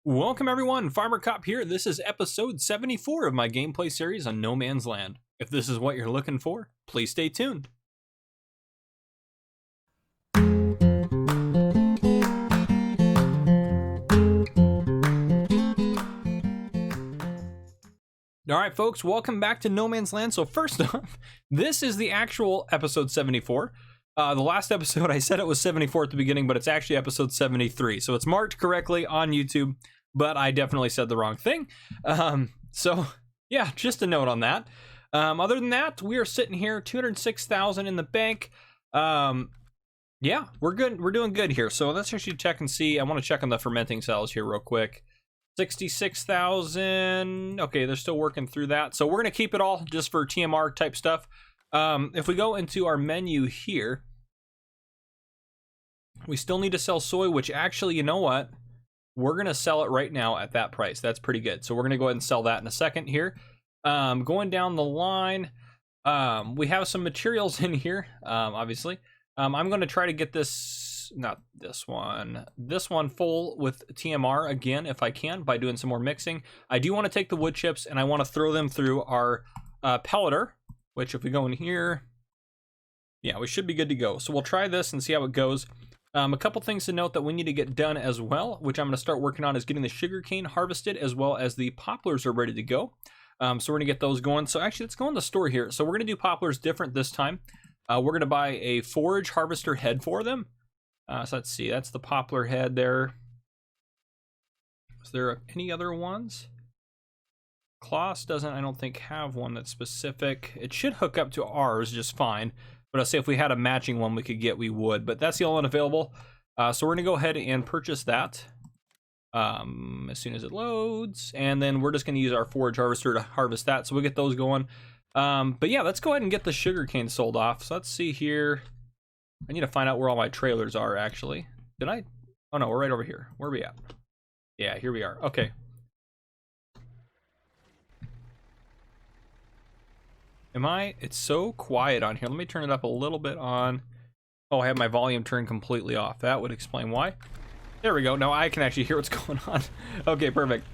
Welcome everyone, Farmer Cop here. This is episode 74 of my gameplay series on No Man's Land. If this is what you're looking for, please stay tuned. Alright folks, welcome back to No Man's Land. So first off, this is the actual episode 74. The last episode I said it was 74 at the beginning, but it's actually episode 73. So it's marked correctly on YouTube, but I definitely said the wrong thing. So yeah, just a note on that. Other than that, we are sitting here, 206,000 in the bank. Yeah, we're good. We're doing good here. So let's actually check and see. I want to check on the fermenting cells here real quick. 66,000. Okay, they're still working through that. So we're going to keep it all just for TMR type stuff. If we go into our menu here, we still need to sell soy, which actually, you know what? We're going to sell it right now at that price. That's pretty good. So we're going to go ahead and sell that in a second here. Going down the line, we have some materials in here, obviously. I'm going to try to get this, not this one full with TMR again, if I can, by doing some more mixing. I do want to take the wood chips and I want to throw them through our pelleter, which if we go in here, yeah, we should be good to go. So we'll try this and see how it goes. A couple things to note that we need to get done as well, which I'm going to start working on, is getting the sugarcane harvested as well as the poplars are ready to go. So we're going to get those going. So actually, let's go in the store here. So we're going to do poplars different this time. We're going to buy a forage harvester head for them. So let's see, that's the poplar head there. Is there any other ones? Kloss doesn't, I don't think, have one that's specific. It should hook up to ours just fine. But I'll say if we had a matching one we could get, we would. But that's the only one available. So we're going to go ahead and purchase that as soon as it loads. And then we're just going to use our forage harvester to harvest that. So we'll get those going. But yeah, let's go ahead and get the sugarcane sold off. So let's see here. I need to find out where all my trailers are, actually. Did I? Oh, no, we're right over here. Where are we at? Yeah, here we are. Okay. It's so quiet on here. Let me turn it up a little bit on. Oh, I have my volume turned completely off. That would explain why. There we go. Now I can actually hear what's going on. Okay, perfect.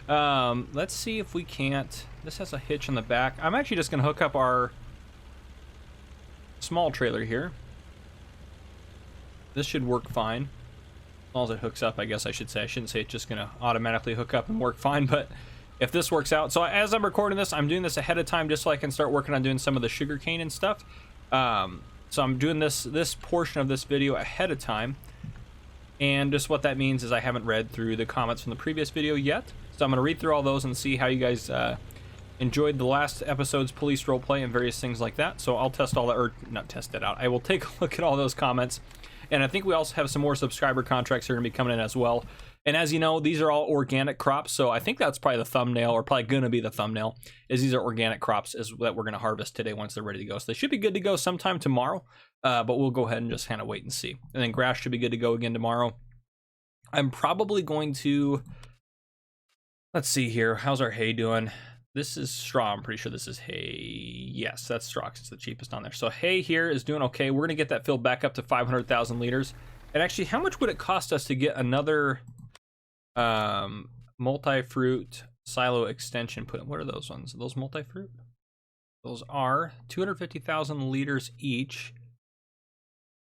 Let's see if we can't. This has a hitch in the back. I'm actually just going to hook up our small trailer here. This should work fine. As long as it hooks up, I guess I should say. I shouldn't say it's just going to automatically hook up and work fine, but if this works out. So as I'm recording this, I'm doing this ahead of time just so I can start working on doing some of the sugarcane and stuff. So I'm doing this portion of this video ahead of time. And just what that means is I haven't read through the comments from the previous video yet. So I'm going to read through all those and see how you guys enjoyed the last episode's police roleplay and various things like that. So I'll test all that, or not test it out. I will take a look at all those comments. And I think we also have some more subscriber contracts that are going to be coming in as well. And as you know, these are all organic crops, so I think that's probably the thumbnail, or probably going to be the thumbnail, is these are organic crops that we're going to harvest today once they're ready to go. So they should be good to go sometime tomorrow, but we'll go ahead and just kind of wait and see. And then grass should be good to go again tomorrow. I'm probably going to, let's see here, how's our hay doing? This is straw, I'm pretty sure this is hay. Yes, that's straw, it's the cheapest on there. So hay here is doing okay. We're going to get that filled back up to 500,000 liters. And actually, how much would it cost us to get another multi-fruit silo extension put in? What are those ones? Are those multi-fruit? Those are 250,000 liters each.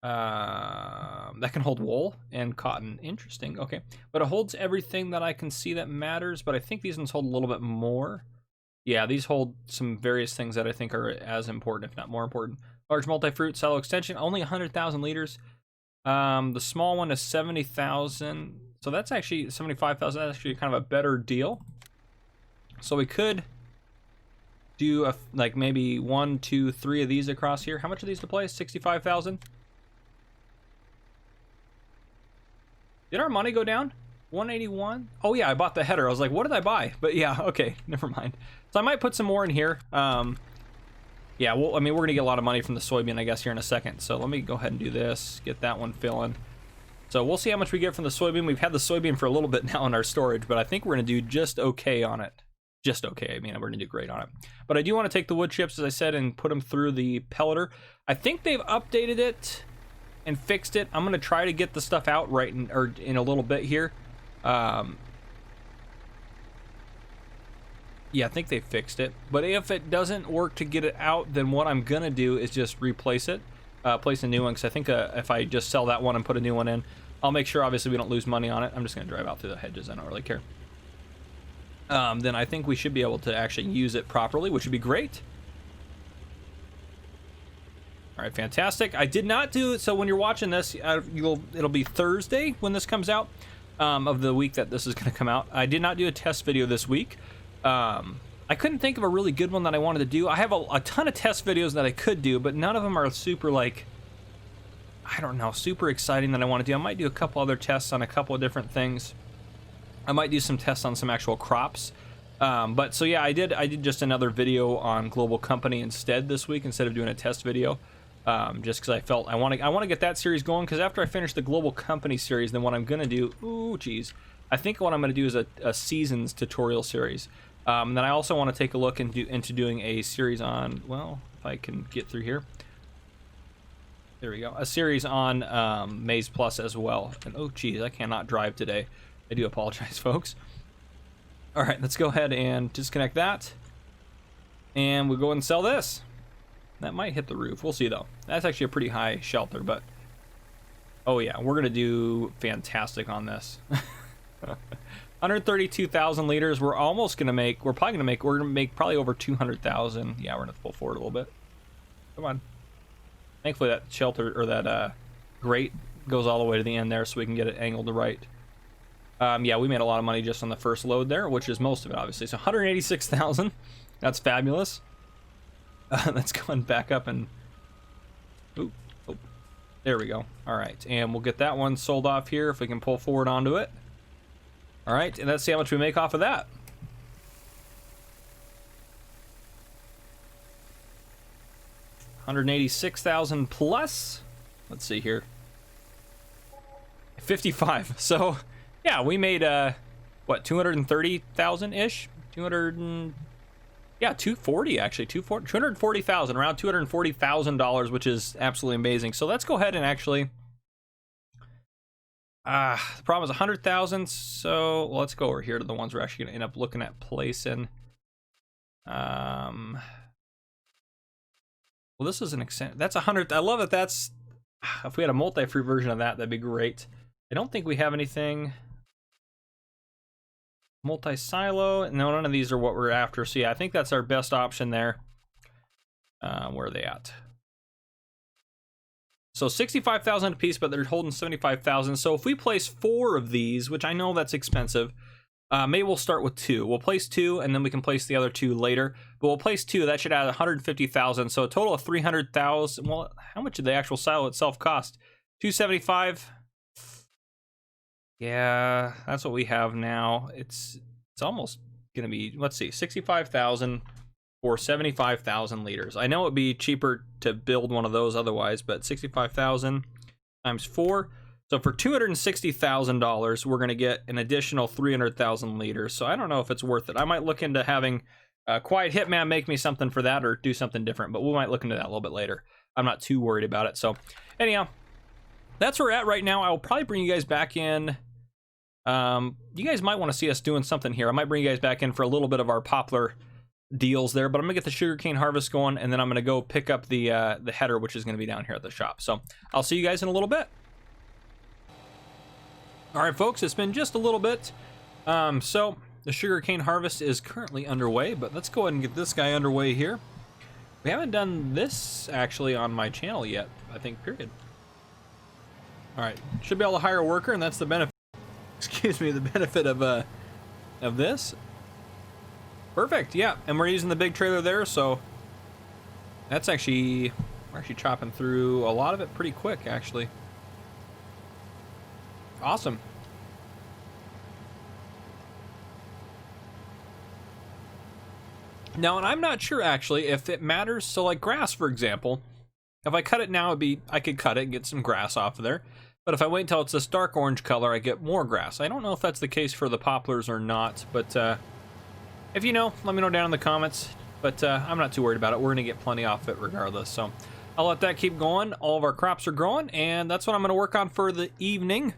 That can hold wool and cotton. Interesting. Okay, but it holds everything that I can see that matters, but I think these ones hold a little bit more. Yeah, these hold some various things that I think are as important, if not more important. Large multi-fruit silo extension, only 100,000 liters. The small one is 70,000. So that's actually 75,000. That's actually kind of a better deal. So we could do like maybe 1, 2, 3 of these across here. How much are these to place? 65,000. Did our money go down? 181. Oh yeah, I bought the header. I was like, what did I buy? But yeah, okay, never mind. So I might put some more in here. Yeah, well, I mean, we're gonna get a lot of money from the soybean, I guess, here in a second. So let me go ahead and do this. Get that one filling. So we'll see how much we get from the soybean. We've had the soybean for a little bit now in our storage, but I think we're going to do just okay on it. Just okay. I mean, we're going to do great on it. But I do want to take the wood chips, as I said, and put them through the pelleter. I think they've updated it and fixed it. I'm going to try to get the stuff out in a little bit here. Yeah, I think they fixed it. But if it doesn't work to get it out, then what I'm gonna do is just replace it, place a new one. Because I think if I just sell that one and put a new one in, I'll make sure obviously we don't lose money on it. I'm just gonna drive out through the hedges. I don't really care. Then I think we should be able to actually use it properly, which would be great. All right, fantastic. I did not do it, so when you're watching this, it'll be Thursday when this comes out, of the week that this is going to come out. I did not do a test video this week. I couldn't think of a really good one that I wanted to do. I have a ton of test videos that I could do, but none of them are super, like, I don't know, super exciting that I want to do. I might do a couple other tests on a couple of different things. I might do some tests on some actual crops. But so yeah, I did just another video on Global Company instead this week, instead of doing a test video. Just because I felt I want to get that series going, because after I finish the Global Company series, then what I'm gonna do, I think what I'm gonna do is a seasons tutorial series. Then I also want to take a look into doing a series on, well, if I can get through here. There we go, a series on Maize Plus as well. And oh geez, I cannot drive today. I do apologize, folks. All right, let's go ahead and disconnect that, and we'll go ahead and sell this. That might hit the roof. We'll see, though. That's actually a pretty high shelter, but... Oh, yeah. We're going to do fantastic on this. 132,000 liters. We're almost going to make... We're going to make probably over 200,000. Yeah, we're going to pull forward a little bit. Come on. Thankfully, that shelter, or that grate goes all the way to the end there, so we can get it angled to right. Yeah, we made a lot of money just on the first load there, which is most of it, obviously. So 186,000. That's fabulous. Let's go and back up and... Ooh, oh, there we go. All right, and we'll get that one sold off here if we can pull forward onto it. All right, and let's see how much we make off of that. $186,000 plus. Let's see here. 55. So, yeah, we made what, 230,000 ish? 240 actually, 240,000, around $240,000, which is absolutely amazing. So let's go ahead and actually, the problem is 100,000. So let's go over here to the ones we're actually going to end up looking at placing. Well, this is an extent. That's 100. I love it. That's, if we had a multi-free version of that, that'd be great. I don't think we have anything. Multi-silo. No, none of these are what we're after. So yeah, I think that's our best option there. Where are they at? So 65,000 a piece, but they're holding 75,000. So if we place 4 of these, which I know that's expensive, maybe we'll start with 2. We'll place 2, and then we can place the other 2 later. But we'll place 2. That should add 150,000. So a total of 300,000. Well, how much did the actual silo itself cost? 275. Yeah, that's what we have now. It's almost gonna be, let's see, 65,000 for 75,000 liters. I know it'd be cheaper to build one of those otherwise, but 65,000 times 4. So for $260,000, we're gonna get an additional 300,000 liters. So I don't know if it's worth it. I might look into having Quiet Hitman make me something for that, or do something different, but we might look into that a little bit later. I'm not too worried about it. So anyhow, that's where we're at right now. I will probably bring you guys back in. You guys might want to see us doing something here. I might bring you guys back in for a little bit of our poplar deals there, but I'm gonna get the sugarcane harvest going, and then I'm gonna go pick up the header, which is gonna be down here at the shop. So I'll see you guys in a little bit. All right, folks, it's been just a little bit. So the sugarcane harvest is currently underway, but let's go ahead and get this guy underway here. We haven't done this actually on my channel yet, I think, period. All right, should be able to hire a worker, and that's the benefit. Excuse me, the benefit of this. Perfect, yeah, and we're using the big trailer there, so that's actually, we're actually chopping through a lot of it pretty quick, actually. Awesome. Now, and I'm not sure actually if it matters. So like grass, for example, if I cut it now, I could cut it and get some grass off of there. But if I wait until it's this dark orange color, I get more grass. I don't know if that's the case for the poplars or not, but if you know, let me know down in the comments. But I'm not too worried about it. We're gonna get plenty off it regardless. So I'll let that keep going. All of our crops are growing, and that's what I'm gonna work on for the evening.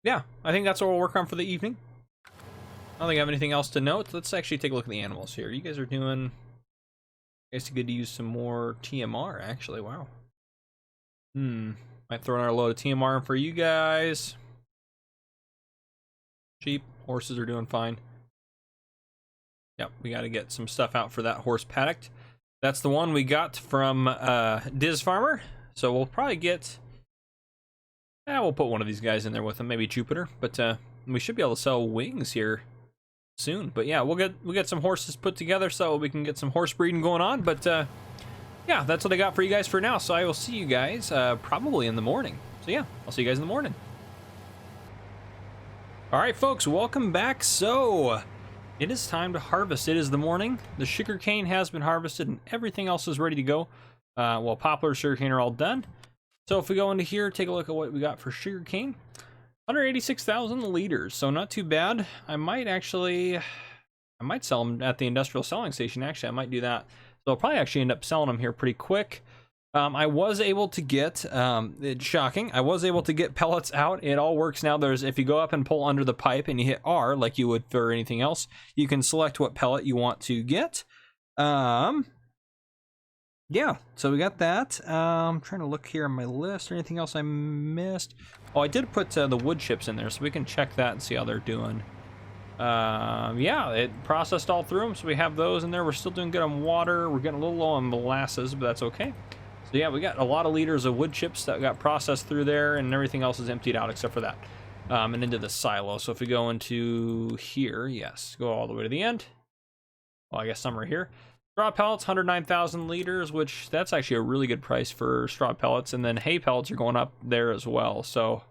Yeah, I think that's what we'll work on for the evening. I don't think I have anything else to note. Let's actually take a look at the animals here. You guys are doing... I guess it's good to use some more TMR, actually. Wow. Might throw another load of TMR in for you guys. Sheep, horses are doing fine. Yep, we got to get some stuff out for that horse paddock. That's the one we got from Diz Farmer. So we'll probably get... we'll put one of these guys in there with him, maybe Jupiter. But we should be able to sell wings here soon. But yeah, we'll get some horses put together so we can get some horse breeding going on. But yeah, that's what I got for you guys for now. So I will see you guys probably in the morning. So yeah, I'll see you guys in the morning. All right, folks, welcome back. So it is time to harvest. It is the morning. The sugarcane has been harvested and everything else is ready to go. Well, poplar, sugarcane are all done. So if we go into here, take a look at what we got for sugarcane. 186,000 liters, so not too bad. I might sell them at the industrial selling station. Actually, I might do that. So I'll probably actually end up selling them here pretty quick. I was able to get, it's shocking, I was able to get pellets out. It all works now. There's, if you go up and pull under the pipe and you hit R like you would for anything else, you can select what pellet you want to get. Yeah, so we got that. I'm trying to look here on my list or anything else I missed. Oh, I did put the wood chips in there, so we can check that and see how they're doing. Yeah, it processed all through them, so we have those in there. We're still doing good on water. We're getting a little low on molasses, but that's okay. So yeah, we got a lot of liters of wood chips that got processed through there, and everything else is emptied out except for that. And into the silo. So if we go into here, yes, go all the way to the end. Well, I guess some are here. Straw pellets, 109,000 liters, which that's actually a really good price for straw pellets. And then hay pellets are going up there as well. So,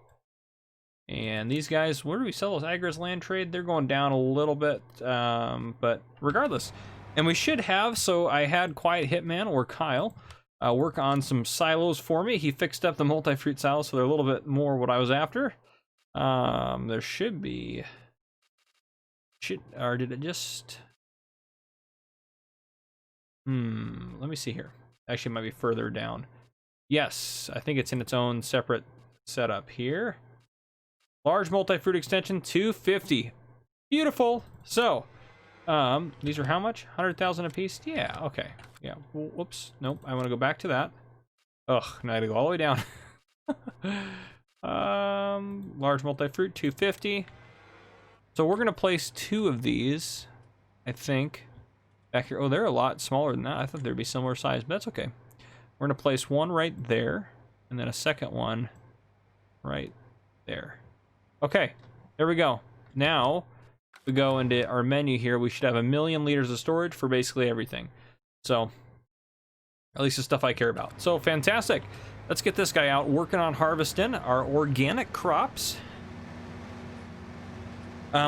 and these guys, where do we sell those? Agris Land Trade, they're going down a little bit, but regardless. And we should have, so I had Quiet Hitman or Kyle work on some silos for me. He fixed up the multi-fruit silos, so they're a little bit more what I was after. There should be, or did it just... let me see here. Actually, it might be further down. Yes, I think it's in its own separate setup here. Large multi-fruit extension, 250. Beautiful. So, these are how much? 100,000 a piece? Yeah, okay. Yeah, whoops. Nope, I want to go back to that. Ugh, now I gotta go all the way down. Large multi-fruit, 250. So we're gonna place 2 of these, I think. Back here. Oh, they're a lot smaller than that. I thought they'd be similar size, but that's okay. We're going to place one right there, and then a second one right there. Okay, there we go. Now, if we go into our menu here, we should have 1,000,000 liters of storage for basically everything. So, at least the stuff I care about. So, fantastic. Let's get this guy out working on harvesting our organic crops.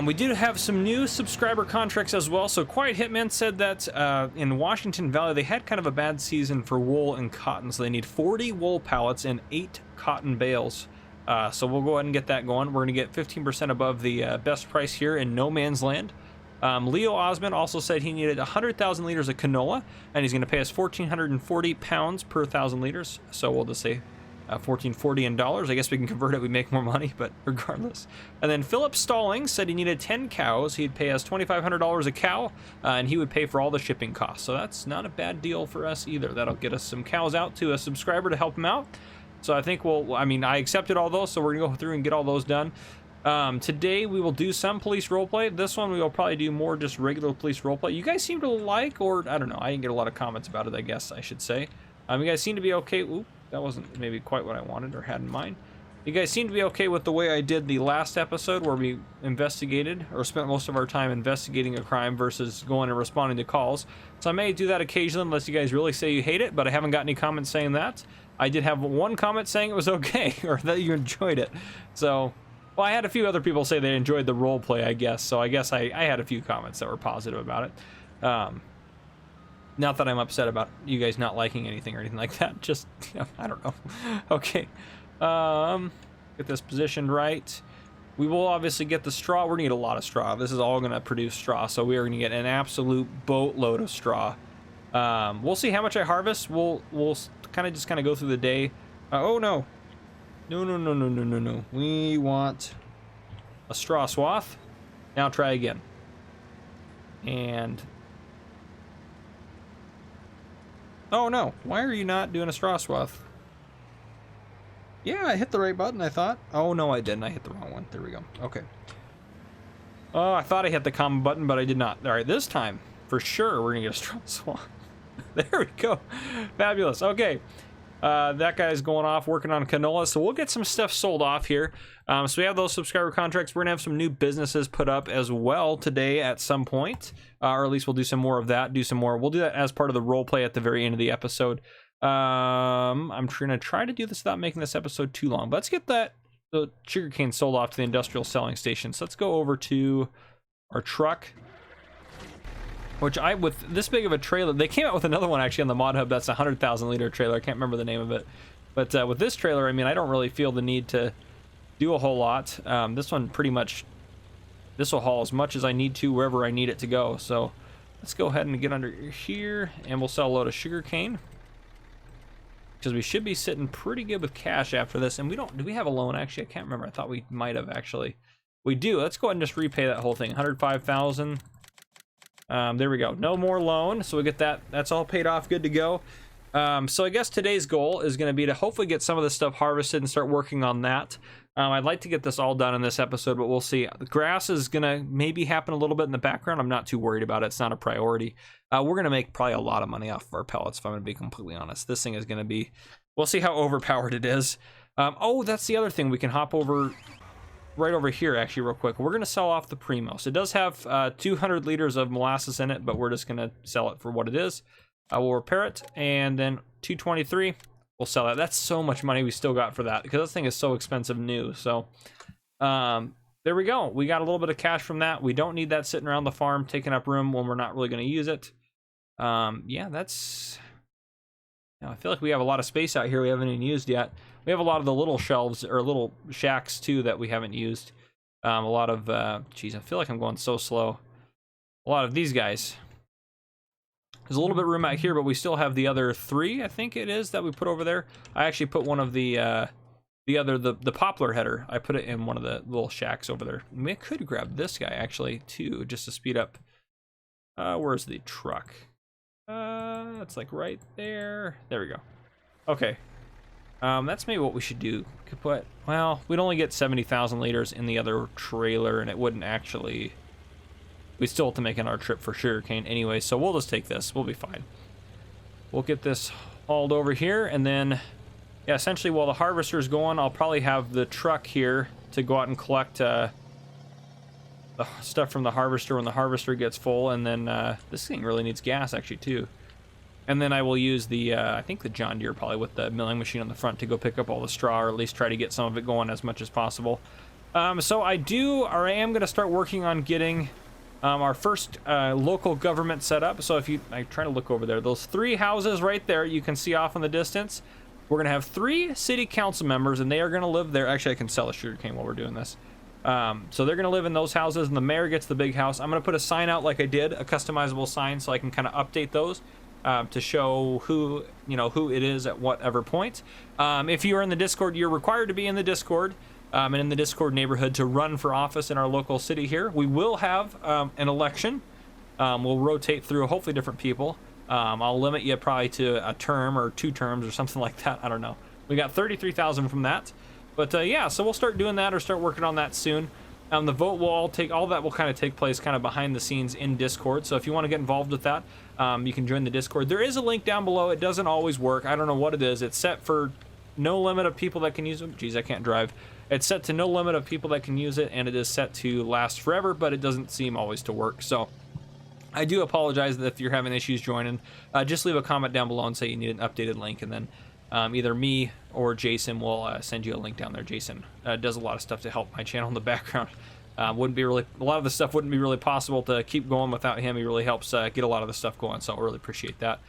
We do have some new subscriber contracts as well. So Quiet Hitman said that in Washington Valley, they had kind of a bad season for wool and cotton. So they need 40 wool pallets and 8 cotton bales. So we'll go ahead and get that going. We're going to get 15% above the best price here in No Man's Land. Leo Osmond also said he needed 100,000 liters of canola, and he's going to pay us 1,440 pounds per 1,000 liters. So we'll just say 1440 in dollars. I guess we can convert it, we make more money, but regardless. And then Philip Stallings said he needed 10 cows. He'd pay us $2,500 a cow, and he would pay for all the shipping costs. So that's not a bad deal for us either. That'll get us some cows out to a subscriber to help him out. So I think I mean, I accepted all those, so we're gonna go through and get all those done. Today we will do some police roleplay. This one we will probably do more just regular police roleplay. You guys seem to like, or I don't know, I didn't get a lot of comments about it, I guess I should say. You guys seem to be okay. Oop. That wasn't maybe quite what I wanted or had in mind. You guys seem to be okay with the way I did the last episode where we investigated or spent most of our time investigating a crime versus going and responding to calls. So I may do that occasionally unless you guys really say you hate it, but I haven't got any comments saying that. I did have one comment saying it was okay or that you enjoyed it. So, well, I had a few other people say they enjoyed the role play, I guess. So I guess I had a few comments that were positive about it. Not that I'm upset about you guys not liking anything or anything like that. Just, I don't know. Okay. Get this positioned right. We will obviously get the straw. We're going to get a lot of straw. This is all going to produce straw. So we are going to get an absolute boatload of straw. We'll see how much I harvest. We'll kind of go through the day. Oh, no. No. We want a straw swath. Now try again. And oh no, why are you not doing a straw swath? Yeah, I hit the right button, I thought. Oh no, I didn't. I hit the wrong one. There we go. Okay. Oh, I thought I hit the common button, but I did not. All right, this time, for sure, we're gonna get a straw swath. There we go. Fabulous. Okay. That guy's going off working on canola, so we'll get some stuff sold off here. So we have those subscriber contracts. We're gonna have some new businesses put up as well today at some point, or at least we'll do some more of that. We'll do that as part of the role play at the very end of the episode. I'm gonna try to do this without making this episode too long. But let's get the sugarcane sold off to the industrial selling station. So let's go over to our truck. Which with this big of a trailer, they came out with another one actually on the mod hub. That's a 100,000 liter trailer. I can't remember the name of it, but with this trailer, I mean, I don't really feel the need to do a whole lot. This one pretty much, this will haul as much as I need to wherever I need it to go. So let's go ahead and get under here, and we'll sell a load of sugar cane because we should be sitting pretty good with cash after this. And do we have a loan actually? I can't remember. I thought we might have actually. We do. Let's go ahead and just repay that whole thing. 105,000. There we go. No more loan. So we get that. That's all paid off. Good to go. So I guess today's goal is going to be to hopefully get some of this stuff harvested and start working on that. I'd like to get this all done in this episode, but we'll see. The grass is going to maybe happen a little bit in the background. I'm not too worried about it. It's not a priority. We're going to make probably a lot of money off of our pellets, if I'm going to be completely honest. This thing is going to be, we'll see how overpowered it is. Oh, that's the other thing. We can hop over right over here actually real quick. We're going to sell off the Primos. It does have 200 liters of molasses in it, but we're just going to sell it for what it is. We'll repair it, and then 223, we'll sell that. That's so much money we still got for that because this thing is so expensive new. So there we go. We got a little bit of cash from that. We don't need that sitting around the farm taking up room when we're not really going to use it. Yeah, that's, I feel like we have a lot of space out here we haven't even used yet. We have a lot of the little shelves or little shacks too that we haven't used. A lot of, geez, I feel like I'm going so slow. A lot of these guys. There's a little bit of room out here, but we still have the other 3, I think it is, that we put over there. I actually put one of the poplar header. I put it in one of the little shacks over there. We could grab this guy actually too, just to speed up. Where's the truck? It's like right there. There we go. Okay. That's maybe what we should do. Could put, well, we'd only get 70,000 liters in the other trailer, and it wouldn't actually, we still have to make another trip for sugarcane anyway, so we'll just take this. We'll be fine. We'll get this hauled over here, and then, yeah, essentially while the harvester's going, I'll probably have the truck here to go out and collect the stuff from the harvester when the harvester gets full, and then this thing really needs gas actually too. And then I will use the, I think the John Deere probably with the milling machine on the front to go pick up all the straw, or at least try to get some of it going as much as possible. So I am going to start working on getting our first local government set up. So if I try to look over there, those 3 houses right there, you can see off in the distance. We're going to have 3 city council members, and they are going to live there. Actually, I can sell a sugarcane while we're doing this. So they're going to live in those houses, and the mayor gets the big house. I'm going to put a sign out like I did, a customizable sign, so I can kind of update those. To show who it is at whatever point. If you are in the Discord, you're required to be in the Discord and in the Discord neighborhood to run for office in our local city here. We will have an election. We'll rotate through hopefully different people. I'll limit you probably to a term or 2 terms or something like that. I don't know. We got 33,000 from that. But yeah, so we'll start doing that or start working on that soon. The vote will all that will kind of take place kind of behind the scenes in Discord. So if you want to get involved with that, you can join the Discord. There is a link down below. It doesn't always work. I don't know what it is. It's set for no limit of people that can use it. Geez, I can't drive. It's set to no limit of people that can use it, and it is set to last forever, but it doesn't seem always to work. So I do apologize if you're having issues joining. Just leave a comment down below and say you need an updated link, and then either me or Jason will send you a link down there. Jason does a lot of stuff to help my channel in the background. Wouldn't be really, a lot of the stuff wouldn't be really possible to keep going without him. He really helps get a lot of the stuff going, so I really appreciate that.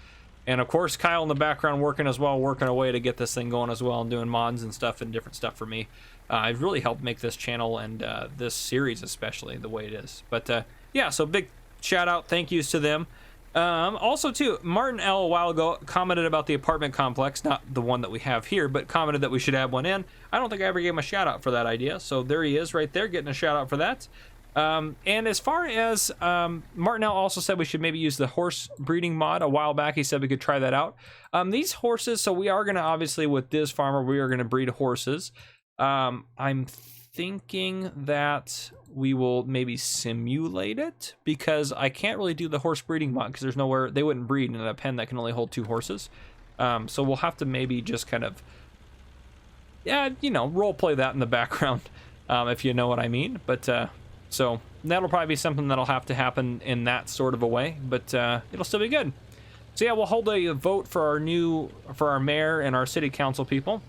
And of course, Kyle in the background working as well, working away to get this thing going as well, and doing mods and stuff and different stuff for me. I've really helped make this channel and this series especially the way it is. But yeah, so big shout out, thank yous to them. Also too, Martin L a while ago commented about the apartment complex, not the one that we have here, but commented that we should add one in. I don't think I ever gave him a shout out for that idea, so there he is right there getting a shout out for that. And as far as Martinell also said we should maybe use the horse breeding mod a while back. He said we could try that out. These horses, so we are going to obviously with this farmer, we are going to breed horses. I'm thinking that we will maybe simulate it because I can't really do the horse breeding mod because there's nowhere, they wouldn't breed in a pen that can only hold 2 horses. So we'll have to maybe just kind of, yeah, you know, role play that in the background, if you know what I mean. But so that'll probably be something that'll have to happen in that sort of a way, but it'll still be good. So yeah, we'll hold a vote for our mayor and our city council people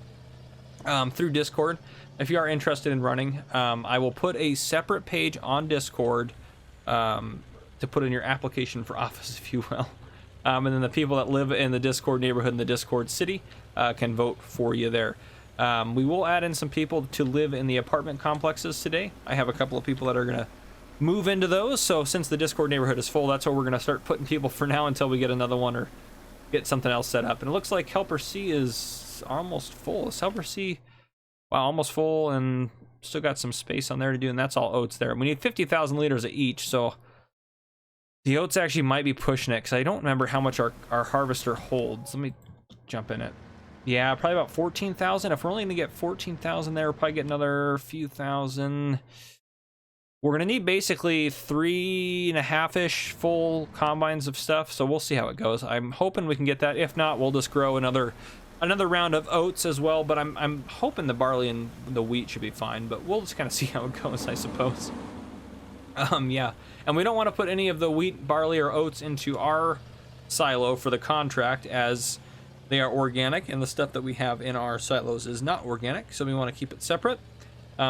through Discord. If you are interested in running, I will put a separate page on Discord to put in your application for office, if you will. And then the people that live in the Discord neighborhood in the Discord city can vote for you there. We will add in some people to live in the apartment complexes today. I have a couple of people that are going to move into those. So since the Discord neighborhood is full, that's where we're going to start putting people for now until we get another one or get something else set up. And it looks like Helper C is almost full. Is Helper C, wow, almost full, and still got some space on there to do, and that's all oats there. We need 50,000 liters of each, so the oats actually might be pushing it because I don't remember how much our harvester holds. Let me jump in it. Yeah, probably about 14,000. If we're only gonna get 14,000 there, we'll probably get another few thousand. We're gonna need basically 3.5-ish full combines of stuff, so we'll see how it goes. I'm hoping we can get that. If not, we'll just grow another round of oats as well, but I'm hoping the barley and the wheat should be fine, but we'll just kind of see how it goes, I suppose. Yeah, and we don't want to put any of the wheat, barley, or oats into our silo for the contract, as they are organic, and the stuff that we have in our silos is not organic, so we want to keep it separate,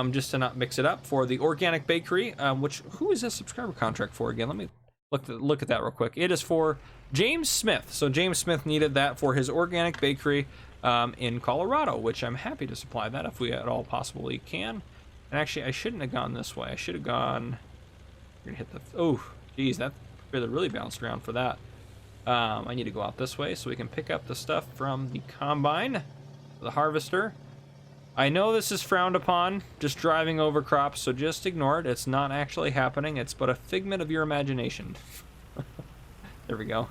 just to not mix it up. For the organic bakery, who is this subscriber contract for again? Let me look at that real quick. It is for James Smith. So James Smith needed that for his organic bakery in Colorado, which I'm happy to supply that if we at all possibly can. And actually, I shouldn't have gone this way. I should have gone. We're gonna hit the. Oh, geez, that really bounced around for that. I need to go out this way so we can pick up the stuff from the combine, the harvester. I know this is frowned upon, just driving over crops, so just ignore it. It's not actually happening. It's but a figment of your imagination. There we go.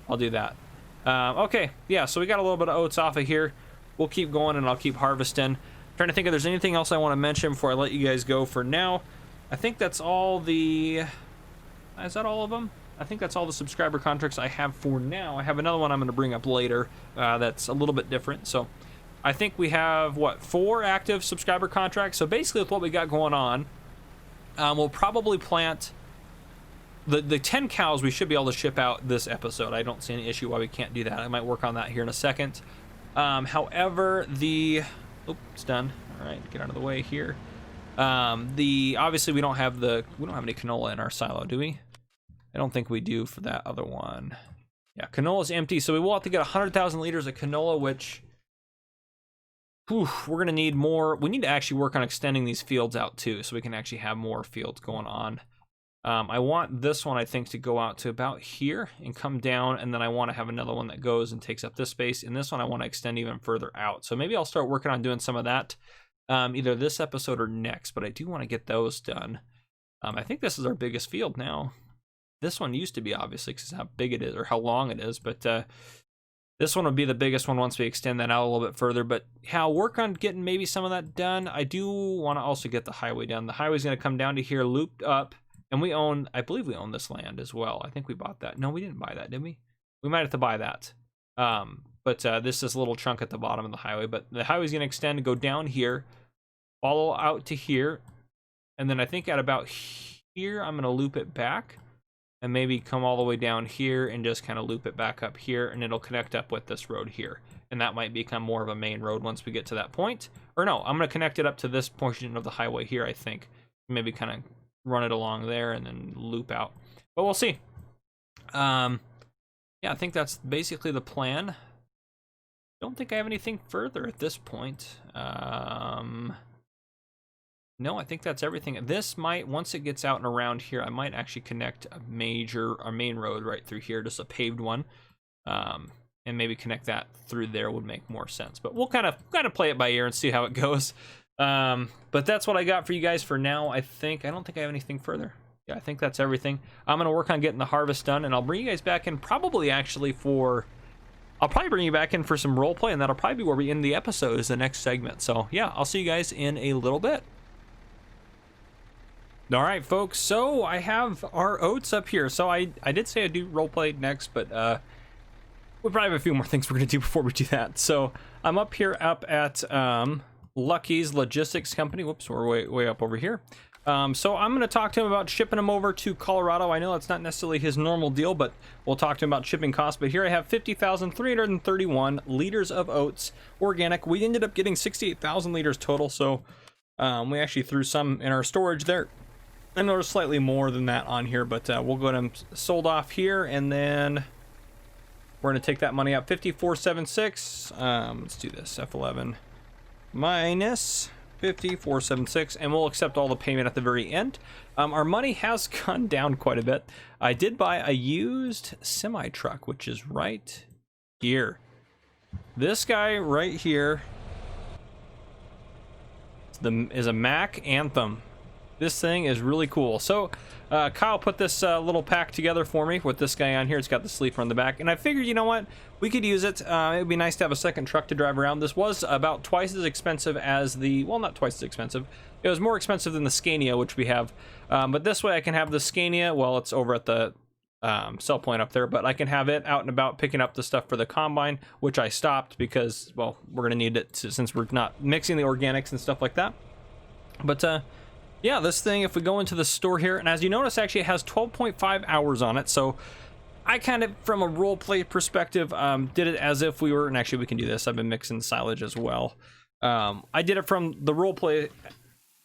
I'll do that. Okay, yeah, so we got a little bit of oats off of here. We'll keep going, and I'll keep harvesting. Trying to think if there's anything else I want to mention before I let you guys go for now. I think that's all the... Is that all of them? I think that's all the subscriber contracts I have for now. I have another one I'm going to bring up later that's a little bit different. So I think we have, what, 4 active subscriber contracts? So basically with what we got going on, we'll probably plant... The 10 cows we should be able to ship out this episode. I don't see any issue why we can't do that. I might work on that here in a second. However, it's done. All right, get out of the way here. Obviously we don't have any canola in our silo, do we? I don't think we do for that other one. Yeah, canola's empty, so we will have to get 100,000 liters of canola, which we're gonna need more. We need to actually work on extending these fields out too, so we can actually have more fields going on. I want this one, I think, to go out to about here and come down, and then I want to have another one that goes and takes up this space, and this one I want to extend even further out. So maybe I'll start working on doing some of that either this episode or next, but I do want to get those done. I think this is our biggest field now. This one used to be, obviously, because how big it is or how long it is, but this one will be the biggest one once we extend that out a little bit further. But I'll work on getting maybe some of that done. I do want to also get the highway done. The highway's going to come down to here, looped up. And I believe we own this land as well. I think we bought that. No, we didn't buy that, did we? We might have to buy that. But this is a little chunk at the bottom of the highway. But the highway's going to extend and go down here, follow out to here. And then I think at about here, I'm going to loop it back. And maybe come all the way down here and just kind of loop it back up here. And it'll connect up with this road here. And that might become more of a main road once we get to that point. Or no, I'm going to connect it up to this portion of the highway here, I think. Maybe kind of run it along there and then loop out, but we'll see. Yeah, I think that's basically the plan. Don't think I have anything further at this point. No, I think that's everything. This might, once it gets out and around here, I might actually connect a main road right through here, just a paved one, and maybe connect that through there would make more sense. But we'll kind of play it by ear and see how it goes. But that's what I got for you guys for now. I don't think I have anything further. Yeah, I think that's everything. I'm gonna work on getting the harvest done, and I'll bring you guys back in probably actually for, I'll probably bring you back in for some role play, and that'll probably be where we end the episode, is the next segment. So yeah, I'll see you guys in a little bit. All right, folks, so I have our oats up here. So I did say I'd do role play next, but we probably have a few more things we're gonna do before we do that. So I'm up here up at Lucky's Logistics Company. Whoops, we're way up over here. So I'm going to talk to him about shipping them over to Colorado. I know that's not necessarily his normal deal, but we'll talk to him about shipping costs. But here I have 50,331 liters of oats, organic. We ended up getting 68,000 liters total, so we actually threw some in our storage there. I know there's slightly more than that on here, but we'll go ahead and sold off here, and then we're going to take that money out. 5476. Let's do this. F11 minus 5476, and we'll accept all the payment at the very end. Our money has gone down quite a bit. I did buy a used semi truck, which is right here. This guy right here is a Mack Anthem. This thing is really cool. So Kyle put this little pack together for me with this guy on here. It's got the sleeper on the back, and I figured, you know what, we could use it. It would be nice to have a second truck to drive around. This was about twice as expensive as the, well, not twice as expensive. It was more expensive than the Scania, which we have. But this way I can have the Scania, well, it's over at the sell point up there, but I can have it out and about picking up the stuff for the combine, which I stopped because, well, we're going to need it since we're not mixing the organics and stuff like that. But yeah, this thing, if we go into the store here, and as you notice, actually it has 12.5 hours on it. So I kind of, from a role play perspective, did it as if we were, and actually we can do this. I've been mixing silage as well. I did it from the role play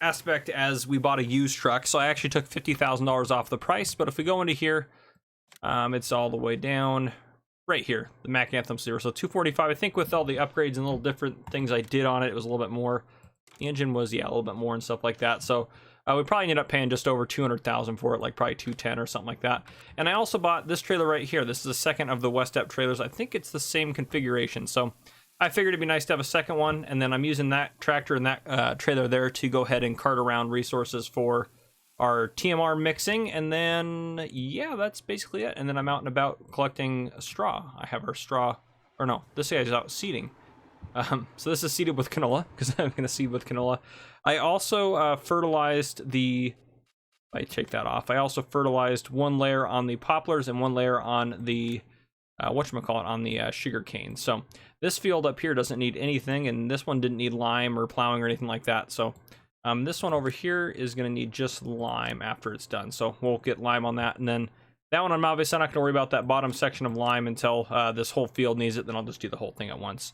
aspect as we bought a used truck. So I actually took $50,000 off the price. But if we go into here, it's all the way down right here, the Mack Anthem Zero. So 245, I think with all the upgrades and little different things I did on it, it was a little bit more. The engine was, yeah, a little bit more and stuff like that. So we probably ended up paying just over 200,000 for it, like probably 210 or something like that. And I also bought this trailer right here. This is the second of the West Step trailers. I think it's the same configuration. So I figured it'd be nice to have a second one. And then I'm using that tractor and that trailer there to go ahead and cart around resources for our TMR mixing. And then, yeah, that's basically it. And then I'm out and about collecting straw. I have our straw, or no, this guy's out seeding. So this is seeded with canola, because I'm going to seed with canola. I also fertilized the, I take that off. I also fertilized one layer on the poplars and one layer on the, whatchamacallit, on the sugar cane. So this field up here doesn't need anything, and this one didn't need lime or plowing or anything like that. So this one over here is going to need just lime after it's done. So we'll get lime on that, and then that one I'm obviously not going to worry about that bottom section of lime until this whole field needs it. Then I'll just do the whole thing at once.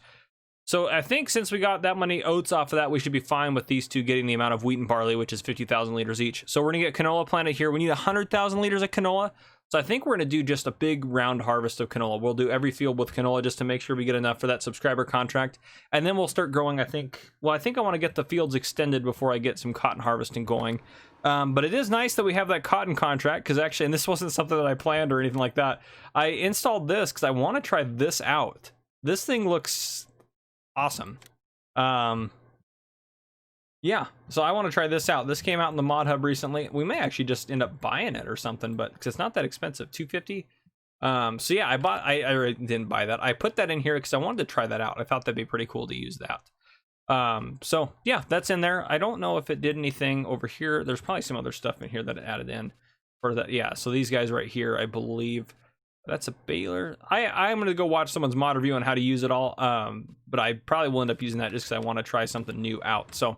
So I think since we got that many oats off of that, we should be fine with these two getting the amount of wheat and barley, which is 50,000 liters each. So we're going to get canola planted here. We need 100,000 liters of canola. So I think we're going to do just a big round harvest of canola. We'll do every field with canola just to make sure we get enough for that subscriber contract. And then we'll start growing, I think I want to get the fields extended before I get some cotton harvesting going. But it is nice that we have that cotton contract, because actually, and this wasn't something that I planned or anything like that. I installed this because I want to try this out. This thing looks awesome. Yeah, so I want to try this out. This came out in the mod hub recently. We may actually just end up buying it or something, but because it's not that expensive, $250. So yeah, I didn't buy that. I put that in here because I wanted to try that out. I thought that'd be pretty cool to use that. So yeah, that's in there. I don't know if it did anything over here. There's probably some other stuff in here that it added in for that. Yeah, so these guys right here, I believe. That's a baler. I'm going to go watch someone's mod review on how to use it all, but I probably will end up using that just because I want to try something new out. So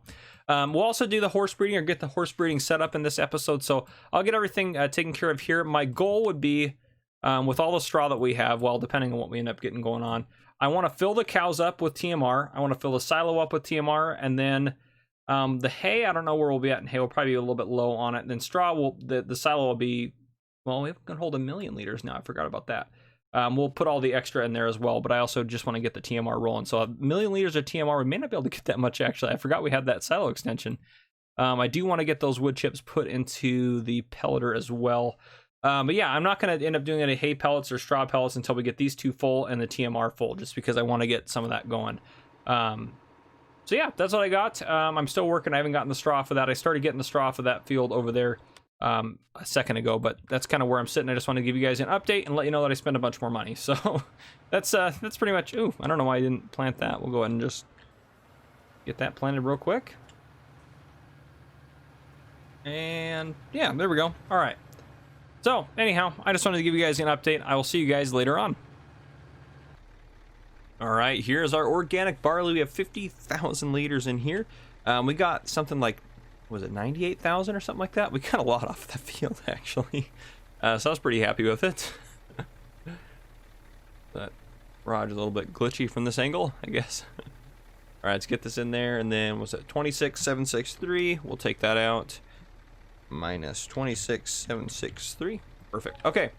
we'll also do the horse breeding, or get the horse breeding set up in this episode. So I'll get everything taken care of here. My goal would be, with all the straw that we have, well, depending on what we end up getting going on, I want to fill the cows up with TMR. I want to fill the silo up with TMR, and then the hay, I don't know where we'll be at in hay. We'll probably be a little bit low on it. And then straw, the silo will be, well, we can hold 1 million liters now. I forgot about that. We'll put all the extra in there as well, but I also just want to get the TMR rolling. So 1 million liters of TMR, we may not be able to get that much, actually. I forgot we had that silo extension. I do want to get those wood chips put into the pelleter as well. But yeah, I'm not going to end up doing any hay pellets or straw pellets until we get these two full and the TMR full, just because I want to get some of that going. So So yeah, that's what I got. I'm still working. I haven't gotten the straw for that. I started getting the straw for that field over there a second ago, but that's kind of where I'm sitting. I just want to give you guys an update and let you know that I spent a bunch more money. So that's pretty much. Ooh, I don't know why I didn't plant that. We'll go ahead and just get that planted real quick. And yeah, there we go. All right. So anyhow, I just wanted to give you guys an update. I will see you guys later on. All right, here's our organic barley. We have 50,000 liters in here. We got something like, was it 98,000 or something like that? We got a lot off that field, actually. So I was pretty happy with it. That rod is a little bit glitchy from this angle, I guess. All right, let's get this in there. And then, was it 26,763? We'll take that out. Minus 26,763. Perfect. Okay.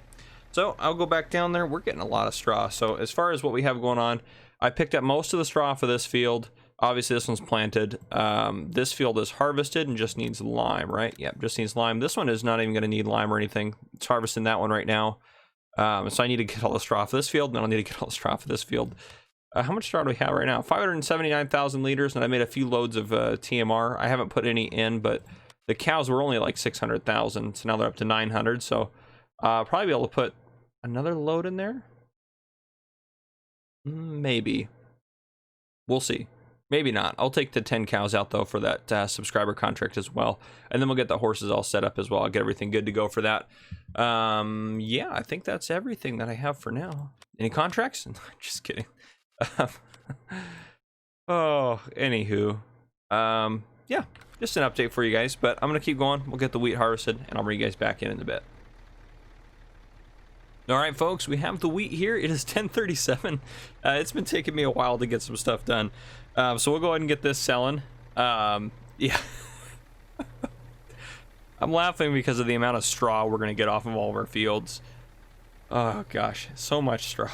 So I'll go back down there. We're getting a lot of straw. So as far as what we have going on, I picked up most of the straw for this field. Obviously this one's planted. This field is harvested and just needs lime, right? Yep, just needs lime. This one is not even going to need lime or anything. It's harvesting that one right now. So I need to get all the straw for this field, and then I'll need to get all the straw for this field. How much straw do we have right now? 579,000 liters, and I made a few loads of TMR. I haven't put any in, but the cows were only like 600,000, so now they're up to 900. So probably be able to put another load in there. Maybe. We'll see. Maybe not. I'll take the 10 cows out though for that subscriber contract as well, and then we'll get the horses all set up as well. I'll get everything good to go for that. Yeah, I think that's everything that I have for now. Any contracts? Just kidding. Oh, anywho, yeah, just an update for you guys, but I'm gonna keep going. We'll get the wheat harvested and I'll bring you guys back in a bit. All right, folks, we have the wheat here. It is 10:37. It's been taking me a while to get some stuff done, so we'll go ahead and get this selling. Yeah. I'm laughing because of the amount of straw we're gonna get off of all of our fields. Oh gosh, so much straw.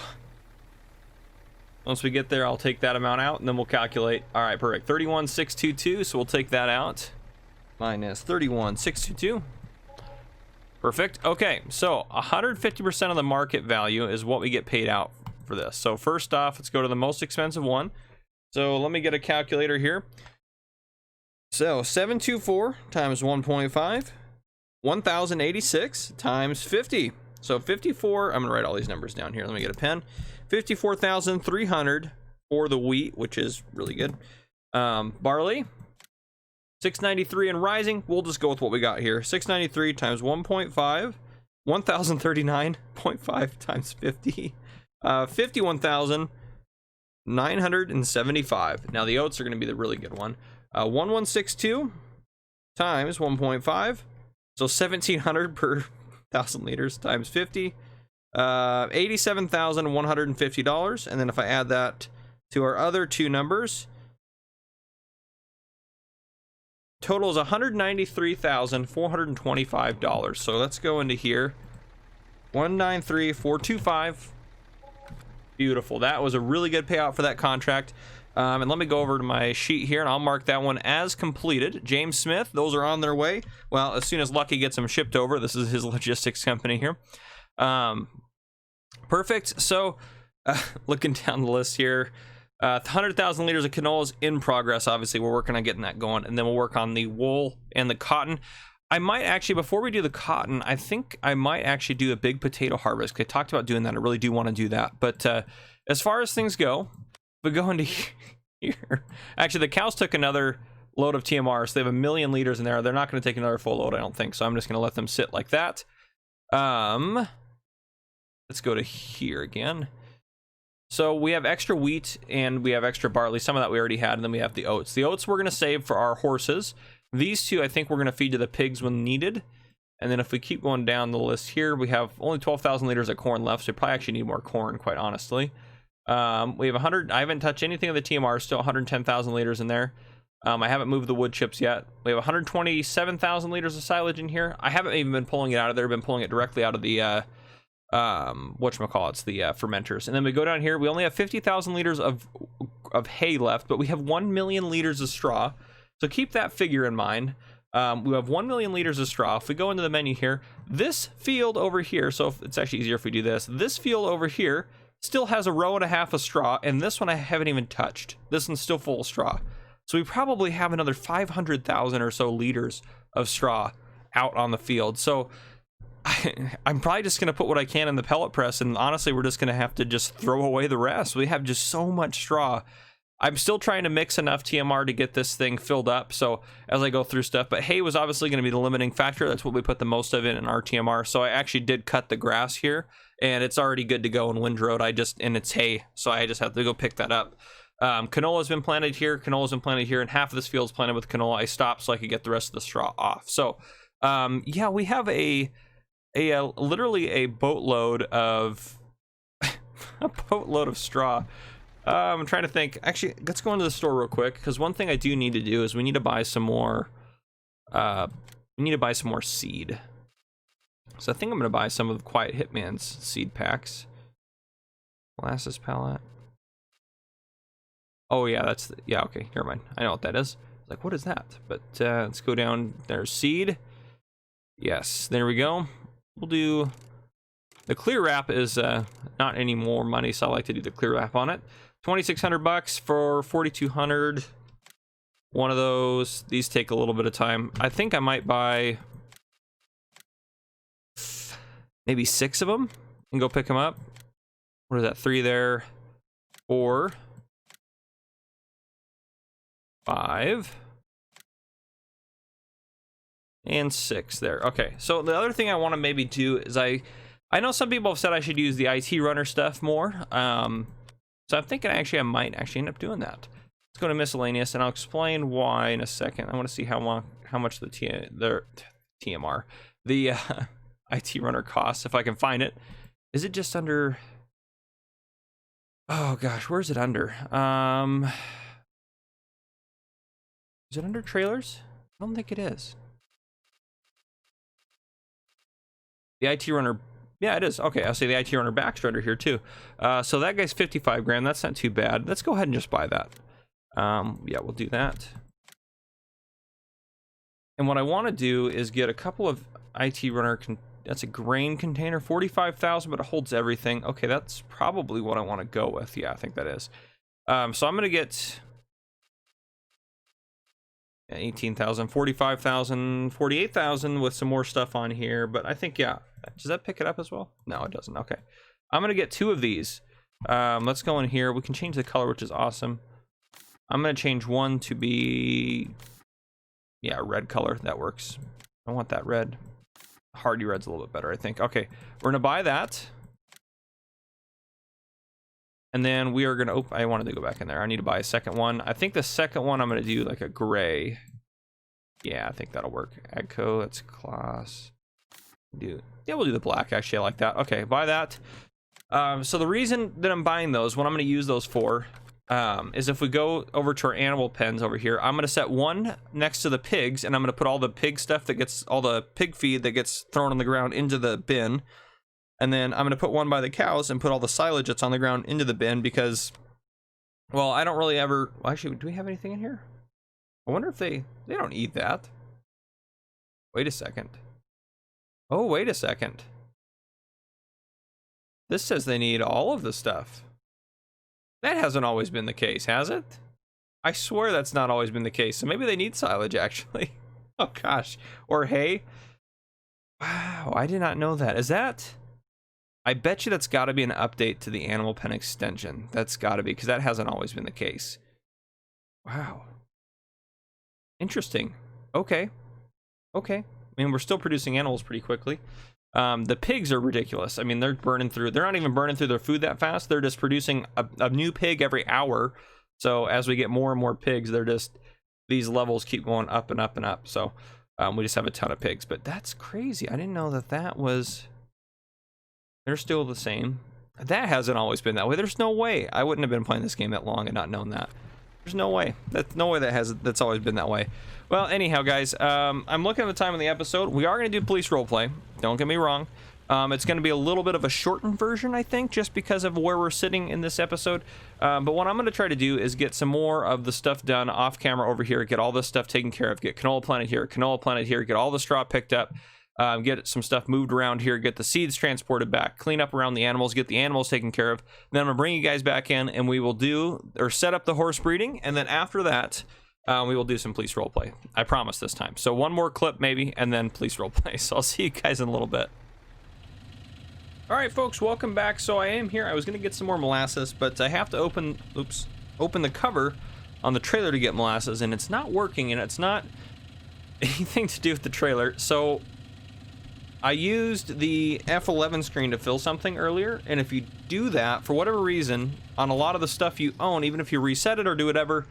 Once we get there, I'll take that amount out and then we'll calculate. All right, perfect. 31,622, so we'll take that out. Minus 31,622. Perfect. Okay, so 150% of the market value is what we get paid out for this. So first off, let's go to the most expensive one. So let me get a calculator here. So 724 times 1.5, 1,086 times 50. So 54, I'm gonna write all these numbers down here. Let me get a pen. 54,300 for the wheat, which is really good. Barley, 693 and rising. We'll just go with what we got here. 693 times 1.5, 1,039.5 times 50, 51,975. Now the oats are going to be the really good one. 1162 times 1.5, so 1,700 per 1,000 liters times 50. $87,150, and then if I add that to our other two numbers, total is $193,425. So let's go into here. 193,425. Beautiful. That was a really good payout for that contract. And let me go over to my sheet here and I'll mark that one as completed. James Smith, those are on their way. Well, as soon as Lucky gets them shipped over. This is his logistics company here. Perfect. So looking down the list here, 100,000 liters of canola is in progress. Obviously we're working on getting that going, and then we'll work on the wool and the cotton. I might actually, before we do the cotton, I think I might actually do a big potato harvest. I talked about doing that. I really do want to do that. But as far as things go, we go into here. Actually, the cows took another load of TMR, so they have 1 million liters in there. They're not going to take another full load, I don't think. So I'm just going to let them sit like that. Let's go to here again. So we have extra wheat and we have extra barley. Some of that we already had, and then we have the oats. The oats we're going to save for our horses. These two I think we're going to feed to the pigs when needed. And then if we keep going down the list here, we have only 12,000 liters of corn left, so we probably actually need more corn, quite honestly. We have 100. I haven't touched anything of the TMR. Still 110,000 liters in there. I haven't moved the wood chips yet. We have 127,000 liters of silage in here. I haven't even been pulling it out of there. I've been pulling it directly out of the whatchamacallits, the fermenters. And then we go down here, we only have 50,000 liters of hay left, but we have 1 million liters of straw. So keep that figure in mind. We have 1 million liters of straw. If we go into the menu here, this field over here, so it's actually easier if we do this field over here still has 1.5 rows of straw, and this one I haven't even touched. This one's still full of straw. So we probably have another 500,000 or so liters of straw out on the field. So I'm probably just going to put what I can in the pellet press, and honestly, we're just going to have to just throw away the rest. We have just so much straw. I'm still trying to mix enough TMR to get this thing filled up, so as I go through stuff, but hay was obviously going to be the limiting factor. That's what we put the most of in our TMR. So I actually did cut the grass here, and it's already good to go in windrow. And it's hay, so I just have to go pick that up. Canola's been planted here, and half of this field's planted with canola. I stopped so I could get the rest of the straw off. So yeah, we have literally a boatload of straw. I'm trying to think. Actually, let's go into the store real quick, because one thing I do need to do is we need to buy some more seed. So I think I'm going to buy some of the Quiet Hitman's seed packs. Molasses pallet. Oh yeah, yeah, okay, never mind. I know what that is. Like, what is that? But let's go down. There's seed. Yes, there we go. We'll do the clear wrap. Is not any more money, so I like to do the clear wrap on it. $2,600 for 4,200. One of those. These take a little bit of time. I think I might buy maybe 6 of them and go pick them up. What is that? 3 there. 4, 5, and 6 there. Okay, so the other thing I want to maybe do is I know some people have said I should use the IT runner stuff more. So I'm thinking I might actually end up doing that. Let's go to miscellaneous, and I'll explain why in a second. I want to see how much the TMR, the IT runner costs, if I can find it. Is it just under? Oh gosh, where's it under? Is it under trailers? I don't think it is. The IT runner, yeah, it is. Okay, I'll say the IT runner backstrider here too. So that guy's 55 grand. That's not too bad. Let's go ahead and just buy that. Yeah, we'll do that. And what I want to do is get a couple of IT runner. That's a grain container, 45,000, but it holds everything. Okay, that's probably what I want to go with. Yeah, I think that is. So I'm gonna get 18,000, 45,000, 48,000 with some more stuff on here. But I think, yeah, does that pick it up as well? No, it doesn't. Okay, I'm gonna get 2 of these. Let's go in here. We can change the color, which is awesome. I'm gonna change one to be, yeah, red color. That works. I want that red. Hardy red's a little bit better, I think. Okay, we're gonna buy that. And then we are going to I wanted to go back in there. I need to buy a second one. I think the second one I'm going to do like a gray. Yeah, I think that'll work. Agco, that's class. Yeah, we'll do the black. Actually, I like that. Okay, buy that. So the reason that I'm buying those, what I'm going to use those for, is if we go over to our animal pens over here, I'm going to set one next to the pigs, and I'm going to put all the pig stuff that gets, all the pig feed that gets thrown on the ground into the bin. And then I'm going to put one by the cows and put all the silage that's on the ground into the bin because, well, I don't really ever... Well, actually, do we have anything in here? I wonder if they don't eat that. Wait a second. Oh, wait a second. This says they need all of the stuff. That hasn't always been the case, has it? I swear that's not always been the case. So maybe they need silage, actually. Oh, gosh. Or hay. Wow, I did not know that. Is that... I bet you that's got to be an update to the animal pen extension. That's got to be, because that hasn't always been the case. Wow. Interesting. Okay. Okay. I mean, we're still producing animals pretty quickly. The pigs are ridiculous. I mean, they're not even burning through their food that fast. They're just producing a new pig every hour. So as we get more and more pigs, these levels keep going up and up and up. So we just have a ton of pigs. But that's crazy. I didn't know that was... They're still the same. That hasn't always been that way. There's no way. I wouldn't have been playing this game that long and not known that. There's no way. That's no way that's always been that way. Well, anyhow, guys, I'm looking at the time of the episode. We are going to do police roleplay. Don't get me wrong. It's going to be a little bit of a shortened version, I think, just because of where we're sitting in this episode. But what I'm going to try to do is get some more of the stuff done off camera over here, get all this stuff taken care of, get canola planted here, get all the straw picked up. Get some stuff moved around here, get the seeds transported back, clean up around the animals, get the animals taken care of. Then I'm gonna bring you guys back in and we will set up the horse breeding. And then after that, we will do some police roleplay. I promise this time. So one more clip maybe, and then police roleplay. So I'll see you guys in a little bit. All right, folks, welcome back. So I am here. I was gonna get some more molasses, but I have to open the cover on the trailer to get molasses, and it's not working, and it's not anything to do with the trailer. So I used the F11 screen to fill something earlier, and if you do that, for whatever reason, on a lot of the stuff you own, even if you reset it or do whatever,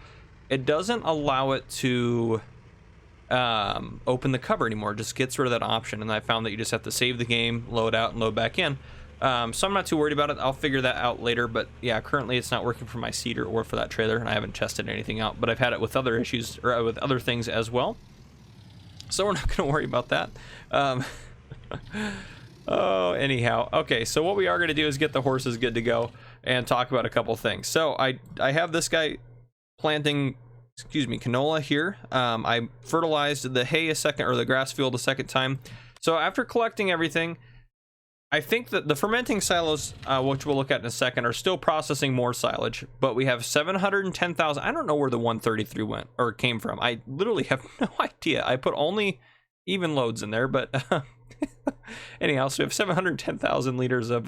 it doesn't allow it to open the cover anymore. It just gets rid of that option, and I found that you just have to save the game, load out, and load back in. So I'm not too worried about it. I'll figure that out later, but yeah, currently it's not working for my cedar or for that trailer, and I haven't tested anything out, but I've had it with other issues, or with other things as well. So we're not going to worry about that. Oh, anyhow. Okay, so what we are going to do is get the horses good to go and talk about a couple things. So I have this guy planting, canola here. I fertilized the hay the grass field a second time. So after collecting everything, I think that the fermenting silos, which we'll look at in a second, are still processing more silage, but we have 710,000. I don't know where the 133 went or came from. I literally have no idea. I put only even loads in there, but anyhow, so we have 710,000 liters of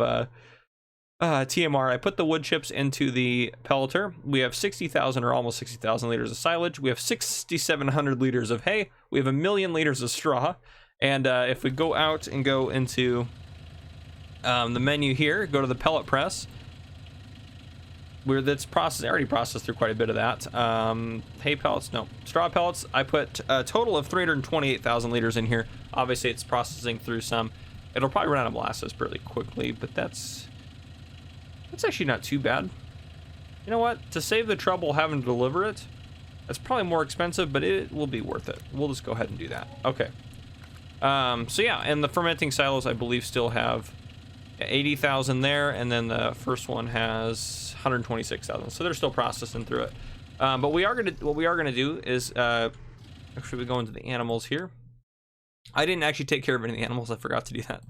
TMR. I put the wood chips into the pelleter. We have 60,000 or almost 60,000 liters of silage. We have 6,700 liters of hay. We have 1 million liters of straw. And if we go out and go into the menu here, go to the pellet press, where that's processed, I already processed through quite a bit of that. Hay pellets, no, straw pellets. I put a total of 328,000 liters in here. Obviously, it's processing through some. It'll probably run out of molasses pretty quickly, but that's actually not too bad. You know what? To save the trouble having to deliver it, that's probably more expensive, but it will be worth it. We'll just go ahead and do that. Okay. So yeah, and the fermenting silos, I believe, still have 80,000 there, and then the first one has 126,000. So they're still processing through it. But what we are gonna do is actually we go into the animals here. I didn't actually take care of any of the animals. I forgot to do that.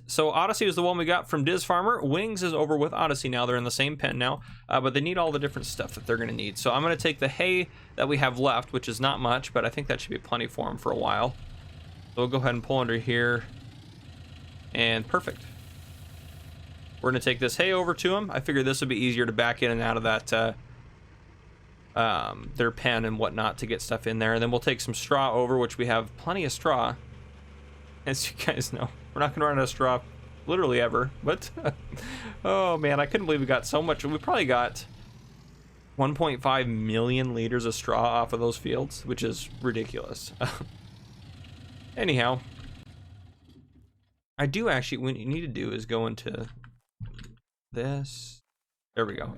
So Odyssey is the one we got from Diz Farmer. Wings is over with Odyssey now. They're in the same pen now, but they need all the different stuff that they're going to need. So I'm going to take the hay that we have left, which is not much, but I think that should be plenty for them for a while. So we'll go ahead and pull under here, and perfect. We're going to take this hay over to them. I figured this would be easier to back in and out of that their pen and whatnot to get stuff in there. And then we'll take some straw over, which we have plenty of straw, as you guys know. We're not gonna run out of straw literally ever, but oh man, I couldn't believe we got so much. We probably got 1.5 million liters of straw off of those fields, which is ridiculous. Anyhow, I do actually, what you need to do is go into this. There we go.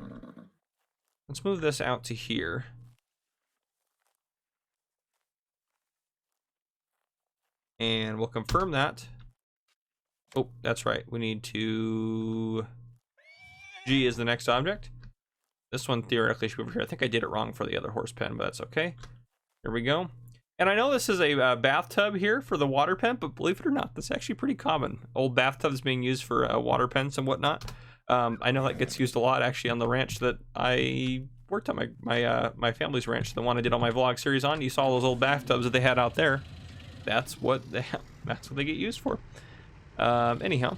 Let's move this out to here. And we'll confirm that. Oh, that's right. We need to... G is the next object. This one theoretically should be over here. I think I did it wrong for the other horse pen, but that's okay. Here we go. And I know this is a bathtub here for the water pen, but believe it or not, that's actually pretty common. Old bathtubs being used for water pens and whatnot. I know that gets used a lot actually on the ranch that I worked on, my family's ranch, the one I did all my vlog series on. You saw those old bathtubs that they had out there. That's what they get used for. Anyhow,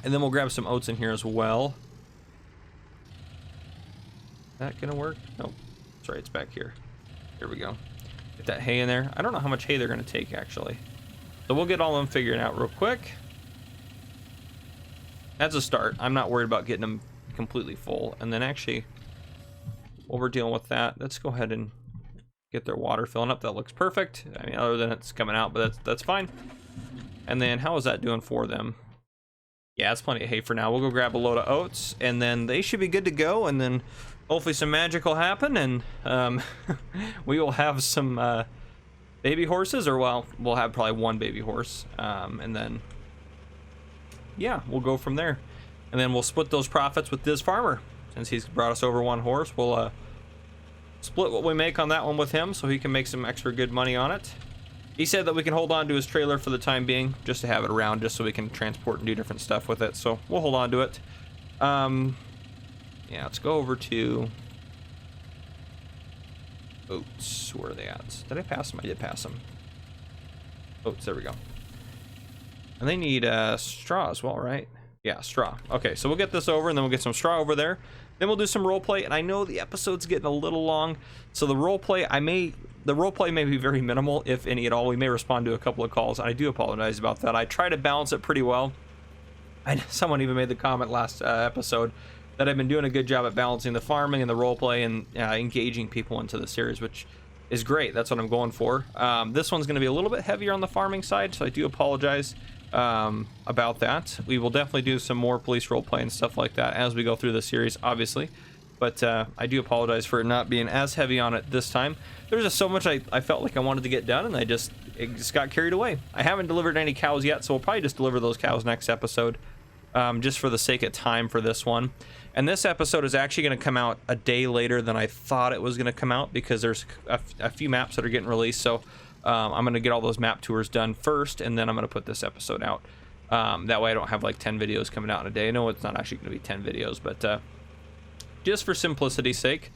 and then we'll grab some oats in here as well. That gonna work? Nope. Sorry, it's back here. Here we go. Get that hay in there. I don't know how much hay they're gonna take actually, so we'll get all of them figured out real quick. That's a start. I'm not worried about getting them completely full. And then actually, while we're dealing with that, let's go ahead and get their water filling up. That looks perfect. I mean, other than it's coming out, but that's fine. And then how is that doing for them? Yeah, it's plenty of hay for now. We'll go grab a load of oats, and then they should be good to go. And then hopefully some magic will happen, and we will have some baby horses, or well, we'll have probably one baby horse, and then yeah, we'll go from there. And then we'll split those profits with Diz Farmer. Since he's brought us over one horse, we'll split what we make on that one with him, so he can make some extra good money on it. He said that we can hold on to his trailer for the time being, just to have it around, just so we can transport and do different stuff with it. So we'll hold on to it. Yeah, let's go over to Oats, where are they at? Did I pass them? I did pass them. Oats, there we go. And they need straw as well, right? Yeah, straw. Okay, so we'll get this over, and then we'll get some straw over there. Then we'll do some role play, and I know the episode's getting a little long, so the role play may be very minimal, if any at all. We may respond to a couple of calls. I do apologize about that. I try to balance it pretty well. And someone even made the comment last episode that I've been doing a good job at balancing the farming and the role play and engaging people into the series, which is great. That's what I'm going for. This one's going to be a little bit heavier on the farming side, so I do apologize about that. We will definitely do some more police role play and stuff like that as we go through the series, obviously, but I do apologize for not being as heavy on it this time. There's just so much I felt like I wanted to get done, and it just got carried away. I haven't delivered any cows yet, so we'll probably just deliver those cows next episode, just for the sake of time for this one. And this episode is actually going to come out a day later than I thought it was going to come out, because there's a few maps that are getting released. So I'm going to get all those map tours done first, and then I'm going to put this episode out. That way I don't have like 10 videos coming out in a day. I know it's not actually going to be 10 videos, but just for simplicity's sake,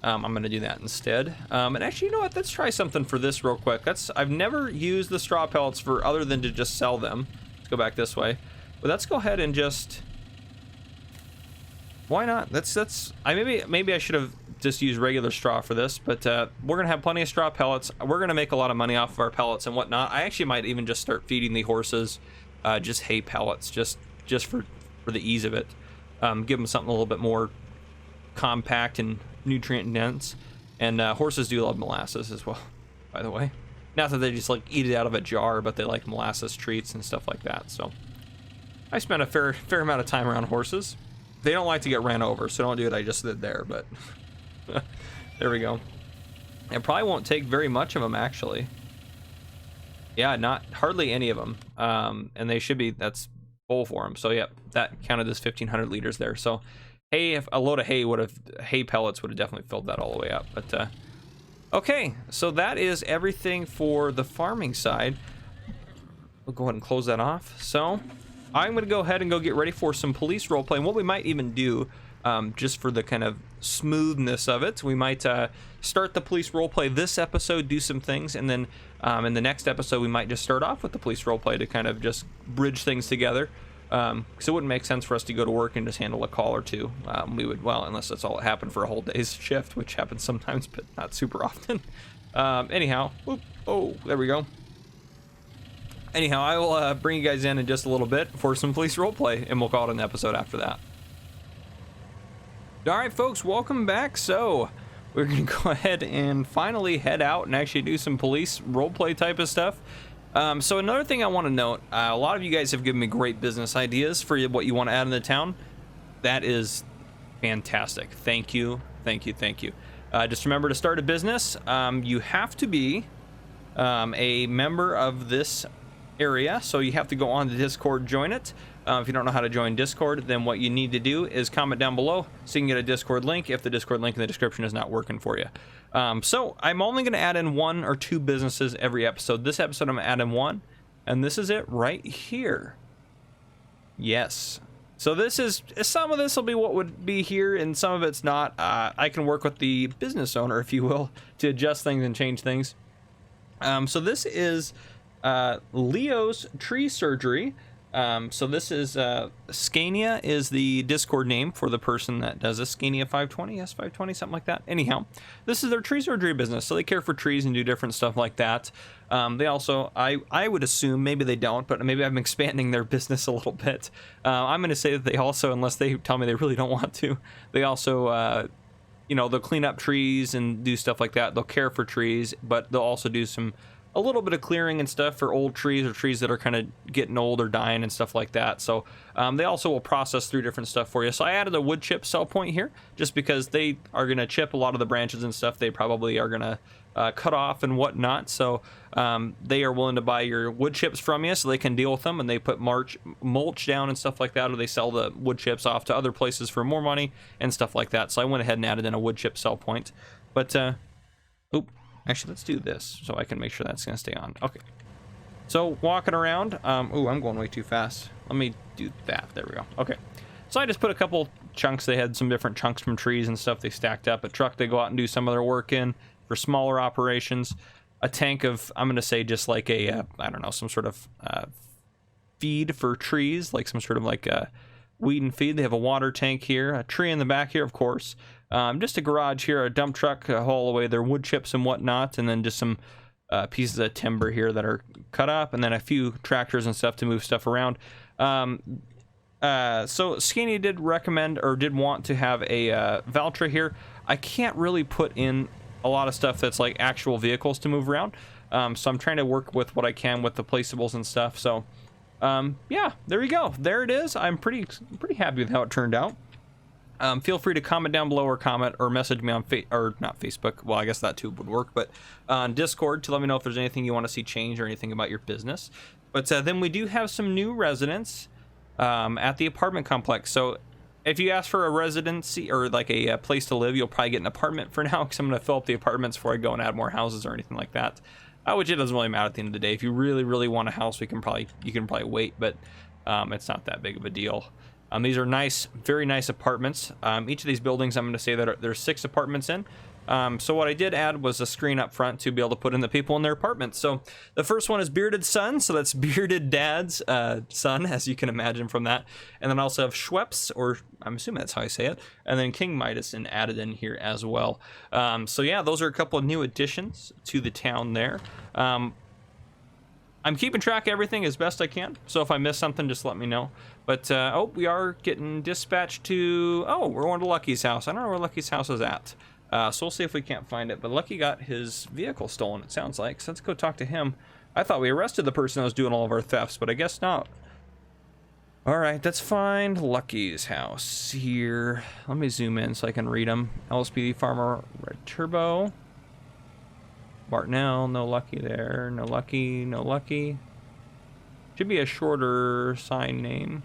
I'm going to do that instead. And actually, you know what? Let's try something for this real quick. I've never used the straw pellets for other than to just sell them. Let's go back this way. But let's go ahead and just... Why not? Maybe I should have just used regular straw for this, but we're gonna have plenty of straw pellets. We're gonna make a lot of money off of our pellets and whatnot. I actually might even just start feeding the horses just hay pellets, just for the ease of it. Give them something a little bit more compact and nutrient dense. And horses do love molasses as well, by the way. Not that they just like eat it out of a jar, but they like molasses treats and stuff like that. So I spent a fair amount of time around horses. They don't like to get ran over, so don't do what I just did there, but there we go. It probably won't take very much of them, actually. Yeah, hardly any of them. And they should be, that's full for them. So yeah, that counted as 1,500 liters there. So hay, if a load of hay pellets would have definitely filled that all the way up. But okay, so that is everything for the farming side. We'll go ahead and close that off. So I'm going to go ahead and go get ready for some police roleplay. And what we might even do, just for the kind of smoothness of it, we might start the police roleplay this episode, do some things, and then in the next episode we might just start off with the police roleplay to kind of just bridge things together. Because it wouldn't make sense for us to go to work and just handle a call or two. We would, well, unless that's all that happened for a whole day's shift, which happens sometimes, but not super often. Anyhow, whoop, oh, there we go. Anyhow, I will bring you guys in just a little bit for some police roleplay, and we'll call it an episode after that. Alright folks, welcome back. So, we're going to go ahead and finally head out and actually do some police roleplay type of stuff. So another thing I want to note, a lot of you guys have given me great business ideas for what you want to add in the town. That is fantastic. Thank you, thank you, thank you. Just remember, to start a business, you have to be a member of this area, so you have to go on the Discord, join it. If you don't know how to join Discord, then what you need to do is comment down below so you can get a Discord link if the Discord link in the description is not working for you. So I'm only going to add in 1 or 2 businesses every episode. This episode I'm going to add in 1, and this is it right here. Yes. So this is, some of this will be what would be here, and some of it's not. I can work with the business owner, if you will, to adjust things and change things. So this is Leo's Tree Surgery. So this is Scania is the Discord name for the person that does this. Scania 520, S520, something like that. Anyhow, this is their tree surgery business, so they care for trees and do different stuff like that. They also, I would assume, maybe they don't, but maybe I'm expanding their business a little bit. I'm going to say that they also, unless they tell me they really don't want to, they also you know, they'll clean up trees and do stuff like that. They'll care for trees, but they'll also do a little bit of clearing and stuff for old trees or trees that are kind of getting old or dying and stuff like that. So they also will process through different stuff for you. So I added a wood chip sell point here just because they are going to chip a lot of the branches and stuff they probably are going to cut off and whatnot. So they are willing to buy your wood chips from you so they can deal with them, and they put mulch down and stuff like that, or they sell the wood chips off to other places for more money and stuff like that. So I went ahead and added in a wood chip sell point. But oop. Actually, let's do this so I can make sure that's going to stay on. Okay. So, walking around. Ooh, I'm going way too fast. Let me do that. There we go. Okay. So, I just put a couple chunks. They had some different chunks from trees and stuff they stacked up. A truck they go out and do some of their work in. for smaller operations. A tank of, I'm going to say just like a, I don't know, some sort of feed for trees, like some sort of like a weed and feed. They have a water tank here, a tree in the back here, of course. Just a garage here, a dump truck to haul away their wood chips and whatnot, and then just some pieces of timber here that are cut up, and then a few tractors and stuff to move stuff around. So Skinny did recommend, or did want to have a Valtra here. I can't really put in a lot of stuff that's like actual vehicles to move around, so I'm trying to work with what I can with the placeables and stuff. So yeah, there you go, there it is. I'm pretty happy with how it turned out. Feel free to comment down below, or comment or message me on not Facebook, well I guess that too would work, but on Discord to let me know if there's anything you want to see change or anything about your business. But then we do have some new residents at the apartment complex. So if you ask for a residency or like a place to live, you'll probably get an apartment for now, because I'm going to fill up the apartments before I go and add more houses or anything like that. Which it doesn't really matter at the end of the day. If you really want a house, you can probably wait, but it's not that big of a deal. These are nice, very nice apartments. Each of these buildings, I'm going to say that there's 6 apartments in. So what I did add was a screen up front to be able to put in the people in their apartments. So the first one is Bearded Son, so that's Bearded Dad's son, as you can imagine from that. And then I also have Schweppes, or I'm assuming that's how I say it, and then King Midas added in here as well. So yeah, those are a couple of new additions to the town there. I'm keeping track of everything as best I can, so if I miss something, just let me know. But oh, we are getting dispatched to, oh, we're going to Lucky's house. I don't know where Lucky's house is at. So we'll see if we can't find it. But Lucky got his vehicle stolen, it sounds like. So let's go talk to him. I thought we arrested the person that was doing all of our thefts, but I guess not. Alright, let's find Lucky's house here. Let me zoom in so I can read them. LSPD Farmer Red Turbo. Bartnell, no Lucky there. No Lucky, no Lucky. Should be a shorter sign name.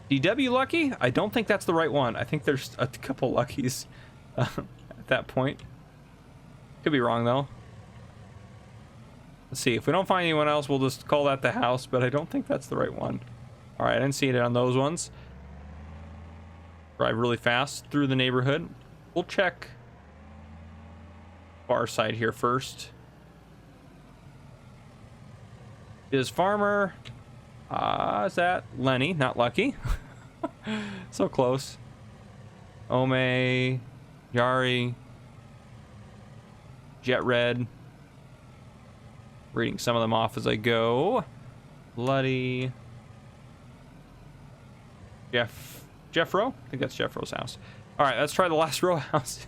DW Lucky? I don't think that's the right one. I think there's a couple Luckies at that point. Could be wrong though. Let's see. If we don't find anyone else, we'll just call that the house, but I don't think that's the right one. Alright, I didn't see it on those ones. Drive really fast through the neighborhood. We'll check far side here first. Is Farmer... is that Lenny, not Lucky? So close. Ome, Yari, Jet Red. Reading some of them off as I go. Bloody. Jeffro? I think that's Jeffro's house. Alright, let's try the last row house.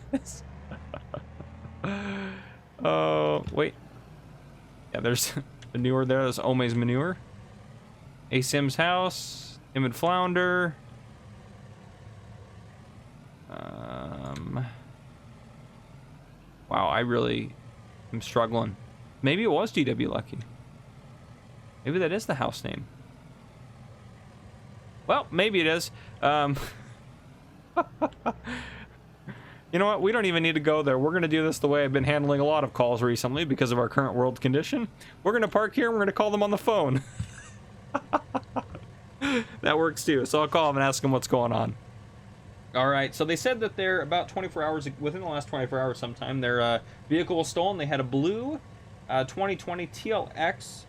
Oh, wait. Yeah, there's manure there. There's Ome's manure. A-Sim's house. Him and Flounder. Wow, I really am struggling. Maybe it was DW Lucky. Maybe that is the house name. Well, maybe it is. You know what? We don't even need to go there. We're going to do this the way I've been handling a lot of calls recently because of our current world condition. We're going to park here and we're going to call them on the phone. That works too. So I'll call them and ask them what's going on. All right. So they said that they're about 24 hours, within the last 24 hours sometime, their vehicle was stolen. They had a blue 2020 TLX.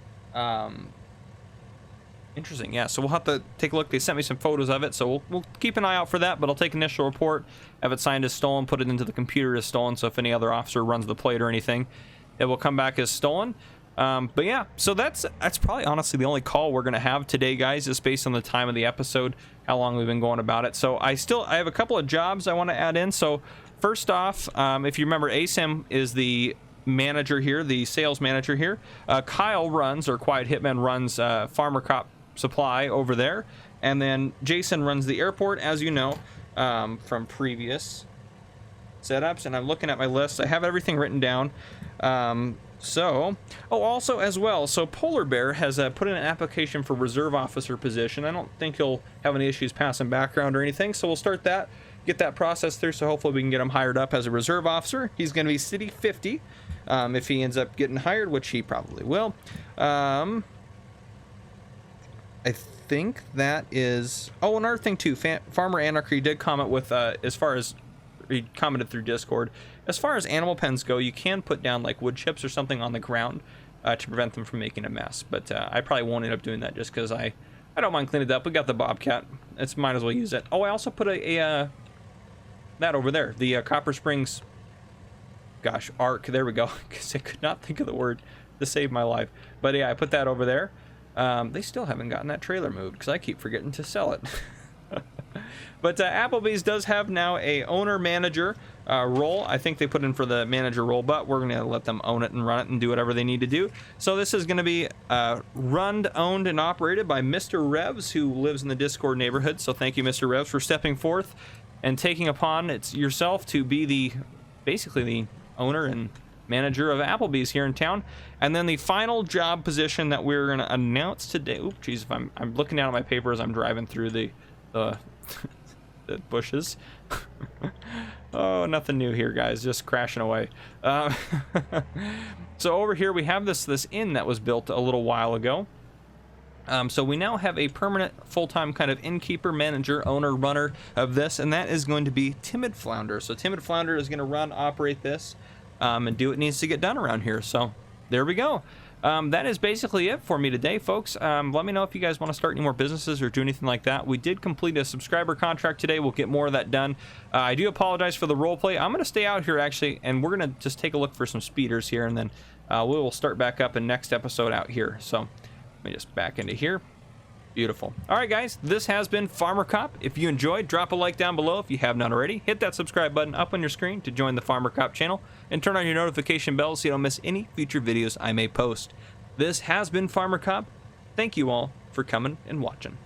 Interesting. Yeah. So we'll have to take a look. They sent me some photos of it. So we'll keep an eye out for that, but I'll take initial report, have it signed as stolen, put it into the computer as stolen. So if any other officer runs the plate or anything, it will come back as stolen. But yeah, so that's probably honestly the only call we're gonna have today, guys, just based on the time of the episode, how long we've been going about it. So I have a couple of jobs I want to add in. So first off, if you remember, ASIM is the manager here, the sales manager here. Kyle runs, or Quiet Hitman runs, Farmer Cop Supply over there, and then Jason runs the airport, as you know, from previous setups. And I'm looking at my list. I have everything written down. So, oh, also as well, so Polar Bear has put in an application for reserve officer position. I don't think he'll have any issues passing background or anything, so we'll start that, get that process through, so hopefully we can get him hired up as a reserve officer. He's going to be City 50 if he ends up getting hired, which he probably will. I think that is... Oh, another thing too, Farmer Anarchy did comment with, as far as, he commented through Discord, as far as animal pens go, you can put down like wood chips or something on the ground to prevent them from making a mess. But I probably won't end up doing that just because I don't mind cleaning it up. We got the Bobcat. It's might as well use it. Oh, I also put that over there, the Copper Springs, gosh, Arc. There we go. Because I could not think of the word to save my life. But yeah, I put that over there. They still haven't gotten that trailer moved because I keep forgetting to sell it. But Applebee's does have now a owner-manager role. I think they put in for the manager role, but we're going to let them own it and run it and do whatever they need to do. So this is going to be run, owned, and operated by Mr. Revs, who lives in the Discord neighborhood. So thank you, Mr. Revs, for stepping forth and taking upon yourself to be basically the owner and manager of Applebee's here in town. And then the final job position that we're going to announce today. Oop, geez, if I'm looking down at my paper as I'm driving through the the bushes. Oh, nothing new here, guys, just crashing away. So over here we have this inn that was built a little while ago. So we now have a permanent full-time kind of innkeeper, manager, owner, runner of this, and that is going to be Timid Flounder. So Timid Flounder is going to run, operate this, and do what needs to get done around here. So there we go. That is basically it for me today, folks. Let me know if you guys want to start any more businesses or do anything like that. We did complete a subscriber contract today. We'll get more of that done. I do apologize for the role play. I'm going to stay out here, actually, and we're going to just take a look for some speeders here, and then we will start back up in next episode out here. So let me just back into here. Beautiful. All right, guys, this has been Farmer Cop. If you enjoyed, drop a like down below if you have not already. Hit that subscribe button up on your screen to join the Farmer Cop channel, and turn on your notification bell so you don't miss any future videos I may post. This has been Farmer Cop. Thank you all for coming and watching.